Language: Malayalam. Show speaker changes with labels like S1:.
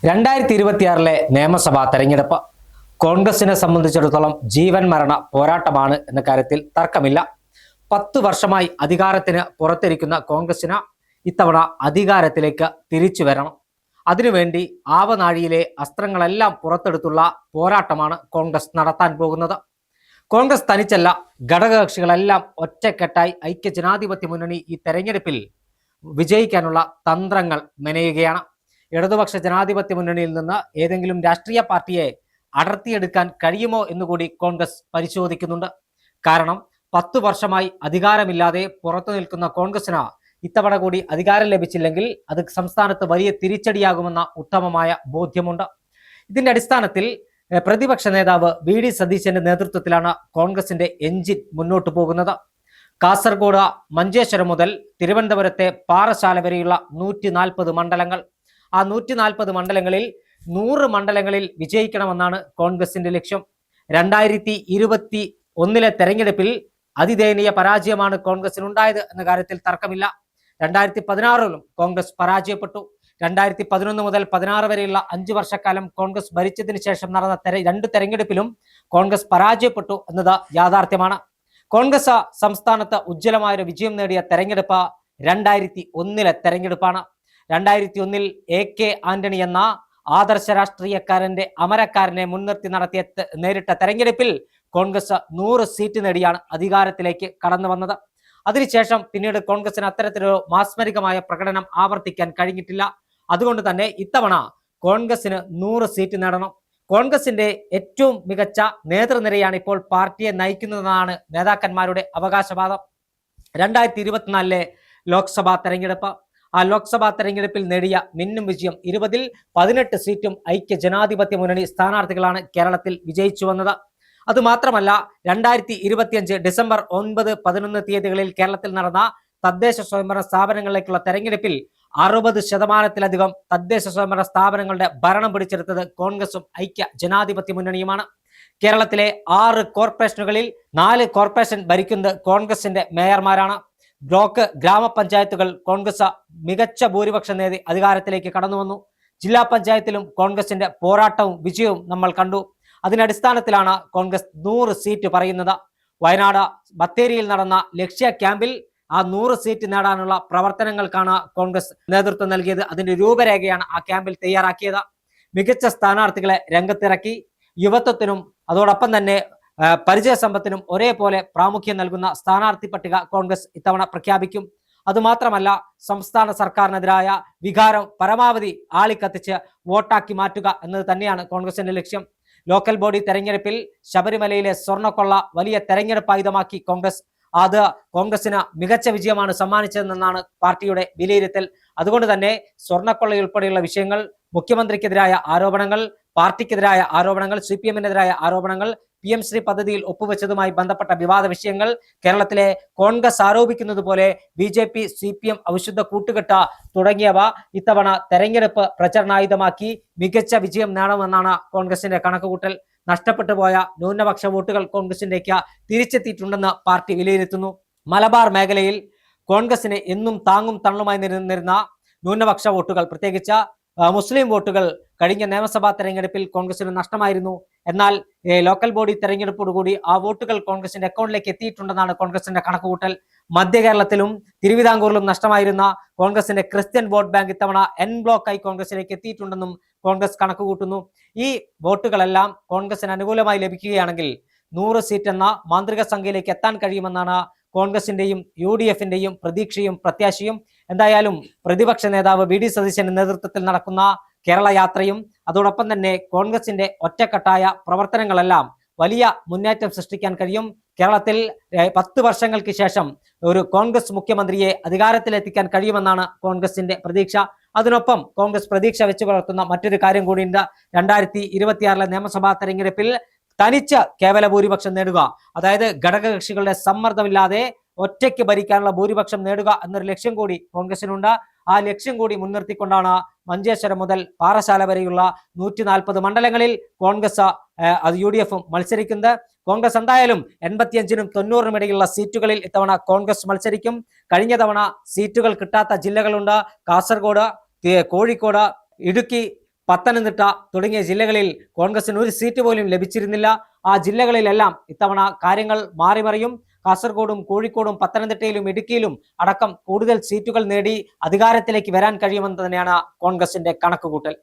S1: 2026 നിയമസഭാ തെരഞ്ഞെടുപ്പ് കോൺഗ്രസിനെ സംബന്ധിച്ചിടത്തോളം ജീവൻ മരണ പോരാട്ടമാണ് എന്ന കാര്യത്തിൽ തർക്കമില്ല. 10 വർഷമായി അധികാരത്തിന് പുറത്തിരിക്കുന്ന കോൺഗ്രസിന് ഇത്തവണ അധികാരത്തിലേക്ക് തിരിച്ചു വരണം. അതിനുവേണ്ടി ആവനാഴിയിലെ അസ്ത്രങ്ങളെല്ലാം പുറത്തെടുത്തുള്ള പോരാട്ടമാണ് കോൺഗ്രസ് നടത്താൻ പോകുന്നത്. കോൺഗ്രസ് തനിച്ചല്ല, ഘടകകക്ഷികളെല്ലാം ഒറ്റക്കെട്ടായി ഐക്യജനാധിപത്യ മുന്നണി ഈ തെരഞ്ഞെടുപ്പിൽ വിജയിക്കാനുള്ള തന്ത്രങ്ങൾ മെനയുകയാണ്. ഇടതുപക്ഷ ജനാധിപത്യ മുന്നണിയിൽ നിന്ന് ഏതെങ്കിലും രാഷ്ട്രീയ പാർട്ടിയെ അടർത്തിയെടുക്കാൻ കഴിയുമോ എന്നുകൂടി കോൺഗ്രസ് പരിശോധിക്കുന്നുണ്ട്. കാരണം 10 വർഷമായി അധികാരമില്ലാതെ പുറത്തു നിൽക്കുന്ന കോൺഗ്രസിന് ഇത്തവണ കൂടി അധികാരം ലഭിച്ചില്ലെങ്കിൽ അത് സംസ്ഥാനത്ത് വലിയ തിരിച്ചടിയാകുമെന്ന ഉത്തമമായ ബോധ്യമുണ്ട്. ഇതിന്റെ അടിസ്ഥാനത്തിൽ പ്രതിപക്ഷ നേതാവ് VD സതീശന്റെ നേതൃത്വത്തിലാണ് കോൺഗ്രസിന്റെ എഞ്ചിൻ മുന്നോട്ട് പോകുന്നത്. കാസർഗോഡ് മഞ്ചേശ്വരം മുതൽ തിരുവനന്തപുരത്തെ പാറശാല വരെയുള്ള 140 മണ്ഡലങ്ങൾ, ആ 140 മണ്ഡലങ്ങളിൽ 100 മണ്ഡലങ്ങളിൽ വിജയിക്കണമെന്നാണ് കോൺഗ്രസിന്റെ ലക്ഷ്യം. 2021 തെരഞ്ഞെടുപ്പിൽ അതിദയനീയ പരാജയമാണ് കോൺഗ്രസിനുണ്ടായത് എന്ന കാര്യത്തിൽ തർക്കമില്ല. 2016 കോൺഗ്രസ് പരാജയപ്പെട്ടു. 2011 മുതൽ 16 വരെയുള്ള 5 വർഷക്കാലം കോൺഗ്രസ് ഭരിച്ചതിന് ശേഷം നടന്ന 2 തെരഞ്ഞെടുപ്പിലും കോൺഗ്രസ് പരാജയപ്പെട്ടു എന്നത് യാഥാർത്ഥ്യമാണ്. കോൺഗ്രസ് സംസ്ഥാനത്ത് ഉജ്ജ്വലമായൊരു വിജയം നേടിയ തെരഞ്ഞെടുപ്പ് 2001 തെരഞ്ഞെടുപ്പാണ്. 2001 AK ആന്റണി എന്ന ആദർശ രാഷ്ട്രീയക്കാരന്റെ അമരക്കാരനെ മുൻനിർത്തി നേരിട്ട തെരഞ്ഞെടുപ്പിൽ കോൺഗ്രസ് 100 സീറ്റ് നേടിയാണ് അധികാരത്തിലേക്ക് കടന്നു വന്നത്. അതിനുശേഷം പിന്നീട് കോൺഗ്രസിന് അത്തരത്തിലൊരു മാസ്മരികമായ പ്രകടനം ആവർത്തിക്കാൻ കഴിഞ്ഞിട്ടില്ല. അതുകൊണ്ട് തന്നെ ഇത്തവണ കോൺഗ്രസിന് 100 സീറ്റ് നേടണം. കോൺഗ്രസിന്റെ ഏറ്റവും മികച്ച നേതൃനിരയാണ് ഇപ്പോൾ പാർട്ടിയെ നയിക്കുന്നതെന്നാണ് നേതാക്കന്മാരുടെ അവകാശവാദം. 2024 ലോക്സഭാ തെരഞ്ഞെടുപ്പ്, ആ ലോക്സഭാ തെരഞ്ഞെടുപ്പിൽ നേടിയ മിന്നും വിജയം 20ൽ 18 സീറ്റും ഐക്യ ജനാധിപത്യ മുന്നണി സ്ഥാനാർത്ഥികളാണ് കേരളത്തിൽ വിജയിച്ചു വന്നത്. അതുമാത്രമല്ല 2025 ഡിസംബർ 9, 11 തീയതികളിൽ കേരളത്തിൽ നടന്ന തദ്ദേശ സ്വയംഭരണ സ്ഥാപനങ്ങളിലേക്കുള്ള തെരഞ്ഞെടുപ്പിൽ 60% തദ്ദേശ സ്വയംഭരണ സ്ഥാപനങ്ങളുടെ ഭരണം പിടിച്ചെടുത്തത് കോൺഗ്രസും ഐക്യ ജനാധിപത്യ മുന്നണിയുമാണ്. കേരളത്തിലെ 6 കോർപ്പറേഷനുകളിൽ 4 കോർപ്പറേഷൻ ഭരിക്കുന്നത് കോൺഗ്രസിന്റെ മേയർമാരാണ്. ബ്ലോക്ക് ഗ്രാമപഞ്ചായത്തുകൾ കോൺഗ്രസ് മികച്ച ഭൂരിപക്ഷം നേടി അധികാരത്തിലേക്ക് കടന്നു വന്നു. ജില്ലാ പഞ്ചായത്തിലും കോൺഗ്രസിന്റെ പോരാട്ടവും വിജയവും നമ്മൾ കണ്ടു. അതിനടിസ്ഥാനത്തിലാണ് കോൺഗ്രസ് 100 സീറ്റ് പറയുന്നത്. വയനാട് ബത്തേരിയിൽ നടന്ന ലക്ഷ്യ ക്യാമ്പിൽ ആ 100 സീറ്റ് നേടാനുള്ള പ്രവർത്തനങ്ങൾക്കാണ് കോൺഗ്രസ് നേതൃത്വം നൽകിയത്. അതിന്റെ രൂപരേഖയാണ് ആ ക്യാമ്പിൽ തയ്യാറാക്കിയത്. മികച്ച സ്ഥാനാർത്ഥികളെ രംഗത്തിറക്കി. യുവത്വത്തിനും അതോടൊപ്പം തന്നെ പരിചയസമ്പത്തിനും ഒരേപോലെ പ്രാമുഖ്യം നൽകുന്ന സ്ഥാനാർത്ഥി പട്ടിക കോൺഗ്രസ് ഇത്തവണ പ്രഖ്യാപിക്കും. അതുമാത്രമല്ല, സംസ്ഥാന സർക്കാരിനെതിരായ വികാരം പരമാവധി ആളിക്കത്തിച്ച് വോട്ടാക്കി മാറ്റുക എന്നത് തന്നെയാണ് കോൺഗ്രസിന്റെ ലക്ഷ്യം. ലോക്കൽ ബോഡി തെരഞ്ഞെടുപ്പിൽ ശബരിമലയിലെ സ്വർണ്ണക്കൊള്ള വലിയ തെരഞ്ഞെടുപ്പായുധമാക്കി കോൺഗ്രസ്. അത് കോൺഗ്രസിന് മികച്ച വിജയമാണ് സമ്മാനിച്ചതെന്നാണ് പാർട്ടിയുടെ വിലയിരുത്തൽ. അതുകൊണ്ട് തന്നെ സ്വർണ്ണക്കൊള്ളയുൾപ്പെടെയുള്ള വിഷയങ്ങൾ, മുഖ്യമന്ത്രിക്കെതിരായ ആരോപണങ്ങൾ, പാർട്ടിക്കെതിരായ ആരോപണങ്ങൾ, CPM-നെതിരായ ആരോപണങ്ങൾ, PM ശ്രീ പദ്ധതിയിൽ ഒപ്പുവെച്ചതുമായി ബന്ധപ്പെട്ട വിവാദ വിഷയങ്ങൾ, കേരളത്തിലെ കോൺഗ്രസ് ആരോപിക്കുന്നത് പോലെ BJP CPM അവിശുദ്ധ കൂട്ടുകെട്ട് തുടങ്ങിയവ ഇത്തവണ തെരഞ്ഞെടുപ്പ് പ്രചരണായുധമാക്കി മികച്ച വിജയം നേടുമെന്നാണ് കോൺഗ്രസിന്റെ കണക്കുകൂട്ടൽ. നഷ്ടപ്പെട്ടു പോയ ന്യൂനപക്ഷ വോട്ടുകൾ കോൺഗ്രസിലേക്ക് തിരിച്ചെത്തിയിട്ടുണ്ടെന്ന് പാർട്ടി വിലയിരുത്തുന്നു. മലബാർ മേഖലയിൽ കോൺഗ്രസിന് എന്നും താങ്ങും തള്ളുമായി നിന്നിരുന്ന ന്യൂനപക്ഷ വോട്ടുകൾ, പ്രത്യേകിച്ച് മുസ്ലിം വോട്ടുകൾ കഴിഞ്ഞ നിയമസഭാ തെരഞ്ഞെടുപ്പിൽ കോൺഗ്രസിന് നഷ്ടമായിരുന്നു. എന്നാൽ ലോക്കൽ ബോഡി തെരഞ്ഞെടുപ്പോടുകൂടി ആ വോട്ടുകൾ കോൺഗ്രസിന്റെ അക്കൗണ്ടിലേക്ക് എത്തിയിട്ടുണ്ടെന്നാണ് കോൺഗ്രസിന്റെ കണക്കുകൂട്ടൽ. മധ്യ കേരളത്തിലും തിരുവിതാംകൂറിലും നഷ്ടമായിരുന്ന കോൺഗ്രസിന്റെ ക്രിസ്ത്യൻ വോട്ട് ബാങ്ക് ഇത്തവണ N ബ്ലോക്കായി കോൺഗ്രസിലേക്ക് എത്തിയിട്ടുണ്ടെന്നും കോൺഗ്രസ് കണക്കുകൂട്ടുന്നു. ഈ വോട്ടുകളെല്ലാം കോൺഗ്രസിന് അനുകൂലമായി ലഭിക്കുകയാണെങ്കിൽ 100 സീറ്റ് എന്ന മാന്ത്രിക സംഖ്യയിലേക്ക് എത്താൻ കഴിയുമെന്നാണ് കോൺഗ്രസിന്റെയും UDF-ന്റെയും പ്രതീക്ഷയും പ്രത്യാശയും. എന്തായാലും പ്രതിപക്ഷ നേതാവ് VD സതീശന്റെ നേതൃത്വത്തിൽ നടക്കുന്ന കേരള യാത്രയും അതോടൊപ്പം തന്നെ കോൺഗ്രസിന്റെ ഒറ്റക്കെട്ടായ പ്രവർത്തനങ്ങളെല്ലാം വലിയ മുന്നേറ്റം സൃഷ്ടിക്കാൻ കഴിയും. കേരളത്തിൽ 10 വർഷങ്ങൾക്ക് ശേഷം ഒരു കോൺഗ്രസ് മുഖ്യമന്ത്രിയെ അധികാരത്തിലെത്തിക്കാൻ കഴിയുമെന്നാണ് കോൺഗ്രസിന്റെ പ്രതീക്ഷ. അതിനൊപ്പം കോൺഗ്രസ് പ്രതീക്ഷ വെച്ച് പുലർത്തുന്ന മറ്റൊരു കാര്യം കൂടിയുണ്ട്. 2026 നിയമസഭാ തെരഞ്ഞെടുപ്പിൽ തനിച്ച് കേവല ഭൂരിപക്ഷം നേടുക, അതായത് ഘടകകക്ഷികളുടെ സമ്മർദ്ദമില്ലാതെ ഒറ്റയ്ക്ക് ഭരിക്കാനുള്ള ഭൂരിപക്ഷം നേടുക എന്നൊരു ലക്ഷ്യം കൂടി കോൺഗ്രസിനുണ്ട്. ആ ലക്ഷ്യം കൂടി മുൻനിർത്തിക്കൊണ്ടാണ് മഞ്ചേശ്വരം മുതൽ പാറശാല വരെയുള്ള 140 മണ്ഡലങ്ങളിൽ കോൺഗ്രസ് UDF-ഉം മത്സരിക്കുന്നത്. കോൺഗ്രസ് എന്തായാലും 85-നും 90-നും ഇടയിലുള്ള സീറ്റുകളിൽ ഇത്തവണ കോൺഗ്രസ് മത്സരിക്കും. കഴിഞ്ഞ തവണ സീറ്റുകൾ കിട്ടാത്ത ജില്ലകളുണ്ട്. കാസർഗോഡ്, കോഴിക്കോട്, ഇടുക്കി, പത്തനംതിട്ട തുടങ്ങിയ ജില്ലകളിൽ കോൺഗ്രസിന് ഒരു സീറ്റ് പോലും ലഭിച്ചിരുന്നില്ല. ആ ജില്ലകളിലെല്ലാം ഇത്തവണ കാര്യങ്ങൾ മാറിമറിയും. കാസർഗോഡും കോഴിക്കോടും പത്തനംതിട്ടയിലും ഇടുക്കിയിലും അടക്കം കൂടുതൽ സീറ്റുകൾ നേടി അധികാരത്തിലേക്ക് വരാൻ കഴിയുമെന്ന് തന്നെയാണ് കോൺഗ്രസിന്റെ കണക്കുകൂട്ടൽ.